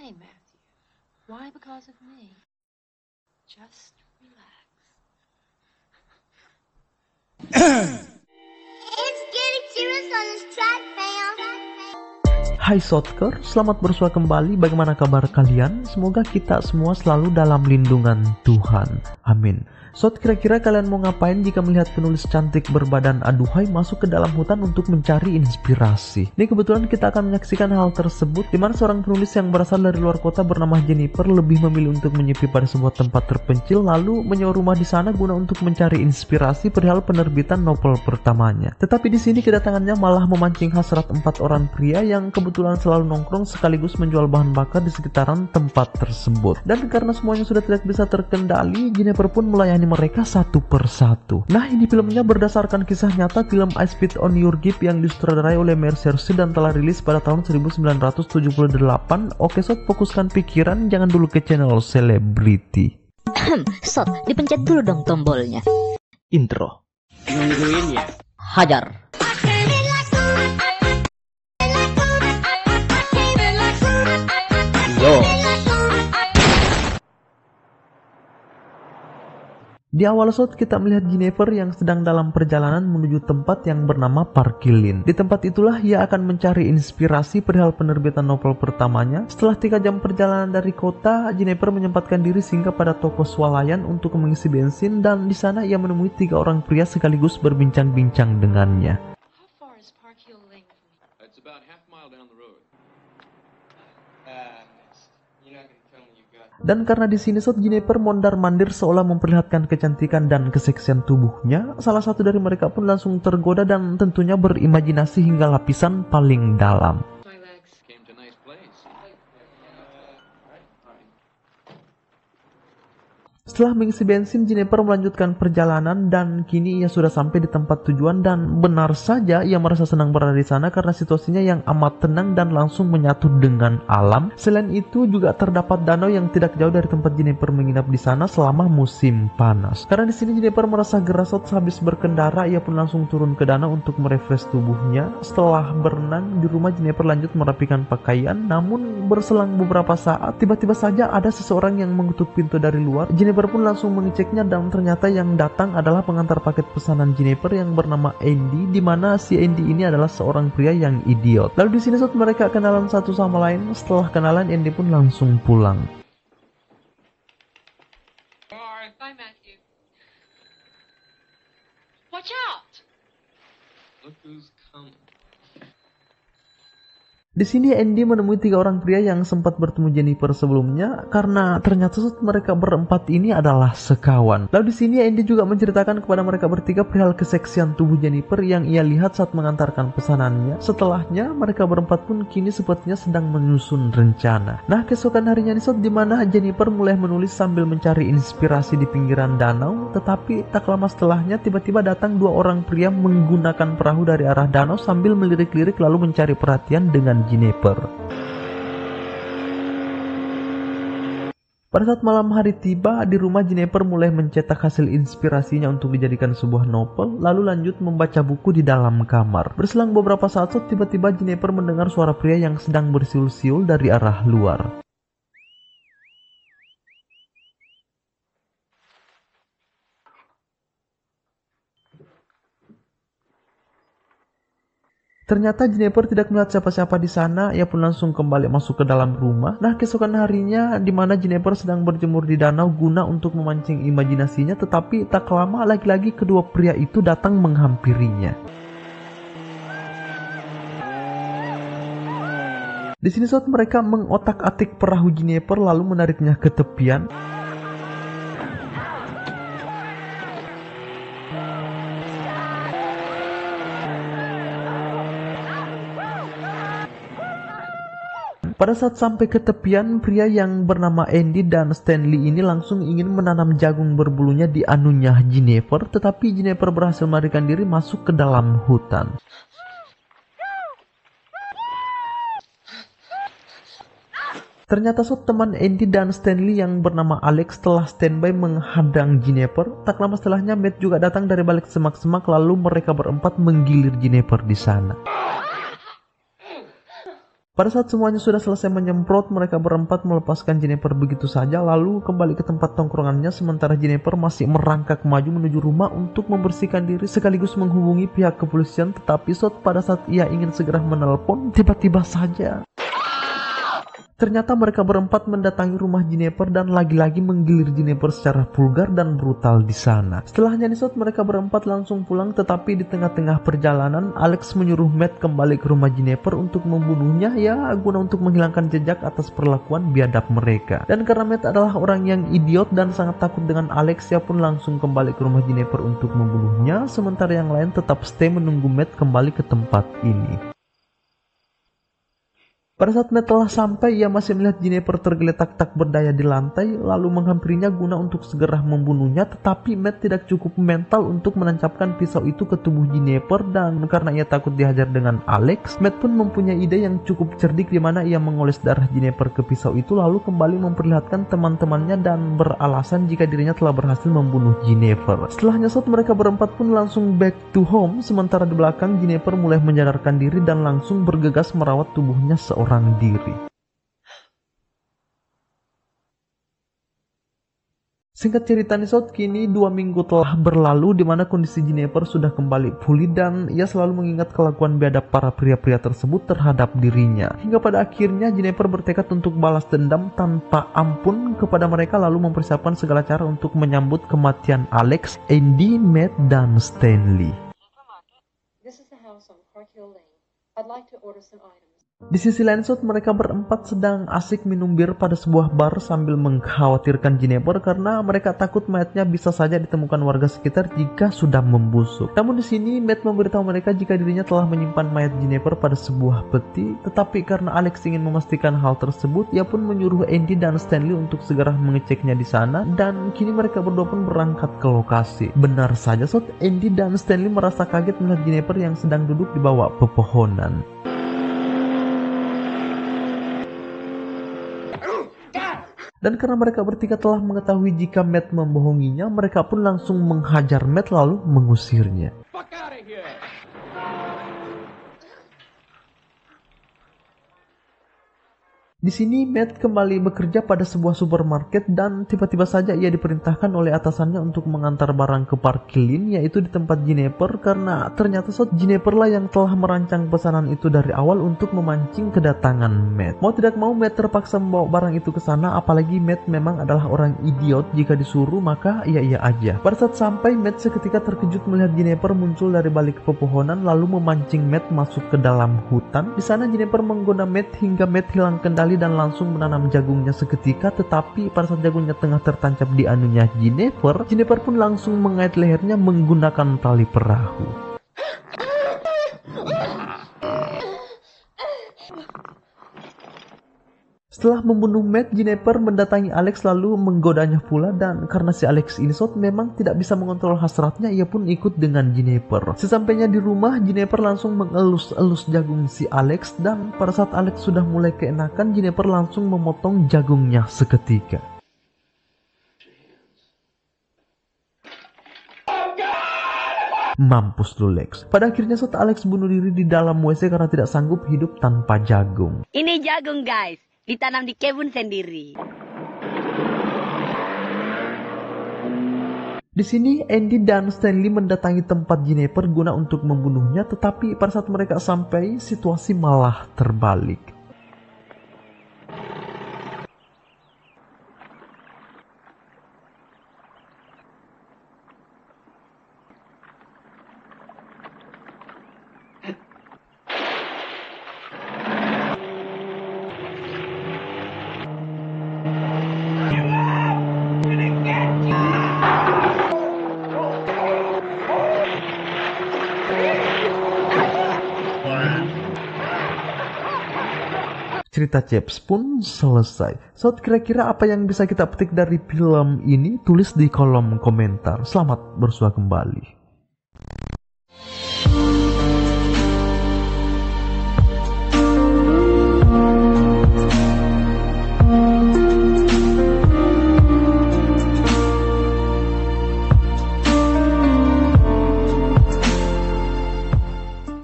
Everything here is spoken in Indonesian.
fine, Matthew. Why because of me? Just relax. It's getting serious on this track, fam. Hai Sotker, selamat bersua kembali. Bagaimana kabar kalian? Semoga kita semua selalu dalam lindungan Tuhan. Amin. Sot, kira-kira kalian mau ngapain jika melihat penulis cantik berbadan aduhai masuk ke dalam hutan untuk mencari inspirasi? Ini kebetulan kita akan menyaksikan hal tersebut, di mana seorang penulis yang berasal dari luar kota bernama Jennifer lebih memilih untuk menyepi pada sebuah tempat terpencil, lalu menyewa rumah di sana guna untuk mencari inspirasi perihal penerbitan novel pertamanya. Tetapi di sini kedatangannya malah memancing hasrat 4 orang pria yang kebetulan selalu nongkrong sekaligus menjual bahan bakar di sekitaran tempat tersebut. Dan karena semuanya sudah tidak bisa terkendali, Jennifer pun melayani mereka satu persatu. Nah, ini filmnya berdasarkan kisah nyata film I Spit on Your Gift yang disutradarai oleh Mercer C dan telah rilis pada tahun 1978. Oke Sot, fokuskan pikiran, jangan dulu ke channel selebriti. Sot, dipencet dulu dong tombolnya. Intro. Nungguin ya. Hajar. Yo. Di awal shot kita melihat Jennifer yang sedang dalam perjalanan menuju tempat yang bernama Parkilin. Di tempat itulah ia akan mencari inspirasi perihal penerbitan novel pertamanya. Setelah 3 jam perjalanan dari kota, Jennifer menyempatkan diri singgah pada toko swalayan untuk mengisi bensin, dan di sana ia menemui 3 orang pria sekaligus berbincang-bincang dengannya. How far is Park Hill Lane from here? It's about half a mile down the road. You're not gonna tell me you got. Dan karena di sini shot Jennifer mondar-mandir seolah memperlihatkan kecantikan dan keseksian tubuhnya, salah satu dari mereka pun langsung tergoda dan tentunya berimajinasi hingga lapisan paling dalam. My legs. Came to a nice place. Setelah mengisi bensin, Jennifer melanjutkan perjalanan dan kini ia sudah sampai di tempat tujuan, dan benar saja ia merasa senang berada di sana karena situasinya yang amat tenang dan langsung menyatu dengan alam. Selain itu juga terdapat danau yang tidak jauh dari tempat Jennifer menginap di sana selama musim panas. Karena di sini Jennifer merasa gerasot sehabis berkendara, ia pun langsung turun ke danau untuk merefresh tubuhnya. Setelah berenang di rumah, Jennifer lanjut merapikan pakaian. Namun berselang beberapa saat, tiba-tiba saja ada seseorang yang mengetuk pintu dari luar. Jennifer pun langsung mengeceknya dan ternyata yang datang adalah pengantar paket pesanan Jennifer yang bernama Andy, di mana si Andy ini adalah seorang pria yang idiot. Lalu di sini saat mereka kenalan satu sama lain. Setelah kenalan, Andy pun langsung pulang. Bye, Matthew. Watch out! Look who's coming. Di sini Andy menemui 3 orang pria yang sempat bertemu Jennifer sebelumnya, karena ternyata mereka berempat ini adalah sekawan. Lalu di sini Andy juga menceritakan kepada mereka bertiga perihal keseksian tubuh Jennifer yang ia lihat saat mengantarkan pesanannya. Setelahnya mereka berempat pun kini sepertinya sedang menyusun rencana. Nah, keesokan harinya di shot di mana Jennifer mulai menulis sambil mencari inspirasi di pinggiran danau. Tetapi tak lama setelahnya tiba-tiba datang 2 orang pria menggunakan perahu dari arah danau sambil melirik-lirik lalu mencari perhatian dengan Jennifer. Pada saat malam hari tiba, di rumah Jennifer mulai mencetak hasil inspirasinya untuk dijadikan sebuah novel, lalu lanjut membaca buku di dalam kamar. Berselang beberapa saat, tiba-tiba Jennifer mendengar suara pria yang sedang bersiul-siul dari arah luar. Ternyata Jennifer tidak melihat siapa-siapa di sana. Ia pun langsung kembali masuk ke dalam rumah. Nah, keesokan harinya di mana Jennifer sedang berjemur di danau guna untuk memancing imajinasinya, tetapi tak lama lagi-lagi kedua pria itu datang menghampirinya. Di sini saat mereka mengotak-atik perahu Jennifer lalu menariknya ke tepian. Pada saat sampai ke tepian, pria yang bernama Andy dan Stanley ini langsung ingin menanam jagung berbulunya di anunya Jennifer, tetapi Jennifer berhasil melarikan diri masuk ke dalam hutan. Ternyata teman Andy dan Stanley yang bernama Alex telah standby menghadang Jennifer. Tak lama setelahnya Matt juga datang dari balik semak-semak, lalu mereka berempat menggilir Jennifer di sana. Pada saat semuanya sudah selesai menyemprot, mereka berempat melepaskan Jennifer begitu saja lalu kembali ke tempat tongkrongannya, sementara Jennifer masih merangkak maju menuju rumah untuk membersihkan diri sekaligus menghubungi pihak kepolisian. Tetapi pada saat ia ingin segera menelpon, tiba-tiba saja ternyata mereka berempat mendatangi rumah Jennifer dan lagi-lagi menggilir Jennifer secara vulgar dan brutal di sana. Setelahnya mereka berempat langsung pulang, tetapi di tengah-tengah perjalanan Alex menyuruh Matt kembali ke rumah Jennifer untuk membunuhnya, ya guna untuk menghilangkan jejak atas perlakuan biadab mereka. Dan karena Matt adalah orang yang idiot dan sangat takut dengan Alex, ia pun langsung kembali ke rumah Jennifer untuk membunuhnya, sementara yang lain tetap stay menunggu Matt kembali ke tempat ini. Pada saat Matt telah sampai, ia masih melihat Jennifer tergeletak tak berdaya di lantai, lalu menghampirinya guna untuk segera membunuhnya. Tetapi Matt tidak cukup mental untuk menancapkan pisau itu ke tubuh Jennifer, dan karena ia takut dihajar dengan Alex, Matt pun mempunyai ide yang cukup cerdik di mana ia mengoles darah Jennifer ke pisau itu lalu kembali memperlihatkan teman-temannya dan beralasan jika dirinya telah berhasil membunuh Jennifer. Setelahnya mereka berempat pun langsung back to home, sementara di belakang Jennifer mulai menyadarkan diri dan langsung bergegas merawat tubuhnya seorang diri. Singkat cerita kini 2 minggu telah berlalu di mana kondisi Jennifer sudah kembali pulih dan ia selalu mengingat kelakuan biadab para pria-pria tersebut terhadap dirinya. Hingga pada akhirnya Jennifer bertekad untuk balas dendam tanpa ampun kepada mereka lalu mempersiapkan segala cara untuk menyambut kematian Alex, Andy, Matt, dan Stanley. This is the house on Park Hill Lane. I'd like to order some items. Di sisi lain mereka berempat sedang asik minum bir pada sebuah bar sambil mengkhawatirkan Jennifer karena mereka takut mayatnya bisa saja ditemukan warga sekitar jika sudah membusuk. Namun di sini Matt memberitahu mereka jika dirinya telah menyimpan mayat Jennifer pada sebuah peti, tetapi karena Alex ingin memastikan hal tersebut, ia pun menyuruh Andy dan Stanley untuk segera mengeceknya di sana dan kini mereka berdua pun berangkat ke lokasi. Benar saja Andy dan Stanley merasa kaget melihat Jennifer yang sedang duduk di bawah pepohonan. Dan karena mereka bertiga telah mengetahui jika Matt membohonginya, mereka pun langsung menghajar Matt lalu mengusirnya. Fuck out of here! Di sini Matt kembali bekerja pada sebuah supermarket dan tiba-tiba saja ia diperintahkan oleh atasannya untuk mengantar barang ke parkilin, yaitu di tempat Jennifer, karena ternyata Jennifer lah yang telah merancang pesanan itu dari awal untuk memancing kedatangan Matt. Mau tidak mau Matt terpaksa membawa barang itu ke sana, apalagi Matt memang adalah orang idiot, jika disuruh maka iya aja. Pada saat sampai, Matt seketika terkejut melihat Jennifer muncul dari balik pepohonan lalu memancing Matt masuk ke dalam hutan. Di sana Jennifer menggoda Matt hingga Matt hilang kendali dan langsung menanam jagungnya seketika, tetapi pada saat jagungnya tengah tertancap di anunya Jennifer pun langsung mengait lehernya menggunakan tali perahu. Setelah membunuh Matt, Jennifer mendatangi Alex lalu menggodanya pula, dan karena si Alex ini memang tidak bisa mengontrol hasratnya, ia pun ikut dengan Jennifer. Sesampainya di rumah, Jennifer langsung mengelus-elus jagung si Alex, dan pada saat Alex sudah mulai keenakan, Jennifer langsung memotong jagungnya seketika. Mampus lu Lex. Pada akhirnya Alex bunuh diri di dalam WC karena tidak sanggup hidup tanpa jagung. Ini jagung guys, ditanam di kebun sendiri. Di sini Andy dan Stanley mendatangi tempat Jennifer guna untuk membunuhnya, tetapi pada saat mereka sampai, situasi malah terbalik. Cerita Chaps pun selesai. Kira-kira apa yang bisa kita petik dari film ini? Tulis di kolom komentar. Selamat bersua kembali.